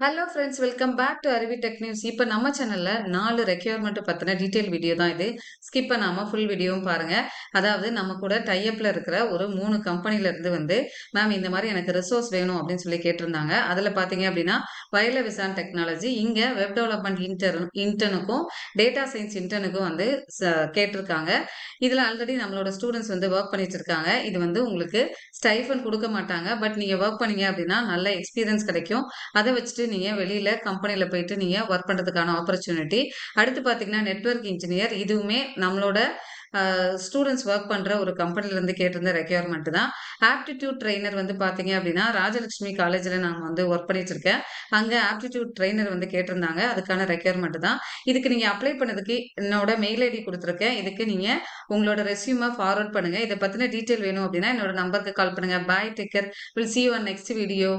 Hello friends, welcome back to Aruvi tech news. இப்போ நம்ம சேனல்ல 4 ரெக்யர்மெண்ட் பத்தின டீடைல் வீடியோ தான் இது. ஸ்கிப் பண்ணாம ஃபுல் வீடியோவும் பாருங்க. அதாவது நம்ம கூட டைஅப்ல இருக்கிற ஒரு 3 கம்பெனில இருந்து மேம் இந்த மாதிரி எனக்கு ரிசோர்ஸ் வேணும் அப்படின்னு சொல்லி கேட்டிருந்தாங்க. அதுல பாத்தீங்க அப்படின்னா வயல விசான் டெக்னாலஜி இங்க வெப் டெவலப்மெண்ட் இன்டர்னுக்கும் டேட்டா சயின்ஸ் இன்டர்னுக்கும் கேட்டிருக்காங்க. இதுல ஆல்ரெடி நம்மளோட ஸ்டூடெண்ட்ஸ் ஒர்க் பண்ணிட்டு இருக்காங்க. இது உங்களுக்கு ஸ்டைஃபன் கொடுக்க மாட்டாங்க. பட் நீங்க ஒர்க் பண்ணீங்க அப்படின்னா நல்ல எக்ஸ்பீரியன்ஸ் கிடைக்கும். அதை வச்சுட்டு நீங்க வெளியில கம்பெனில போயிட்டு நீங்க ஒர்க் பண்றதுக்கான ஆப்பர்ச்சுனிட்டி. அடுத்து பாத்தீங்கன்னா நெட்வொர்க் இன்ஜினியர், இதுவுமே நம்மளோட ஸ்டூடெண்ட்ஸ் ஒர்க் பண்ற ஒரு கம்பெனில இருந்து கேட்டிருந்த ரெக்யர்மெண்ட் தான். ஆப்டிடியூட் ட்ரெயினர் பாத்தீங்க அப்படின்னா ராஜலட்சுமி காலேஜ்ல நான் ஒர்க் பண்ணிட்டு இருக்கேன். அங்க ஆப்டிடியூட் ட்ரெயினர் கேட்டிருந்தாங்க. அதுக்கான ரெக்யர்மெண்ட் தான். இதுக்கு நீங்க அப்ளை பண்ணதுக்கு என்னோட மெயில் ஐடி கொடுத்துருக்கேன். இதுக்கு நீங்க உங்களோட ரெஸ்யூமை ஃபார்வர்ட் பண்ணுங்க. இதை பத்தின டீட்டெயில் வேணும் அப்படின்னா என்னோட நம்பருக்கு கால் பண்ணுங்க. Bye, take care. Will see you on next video.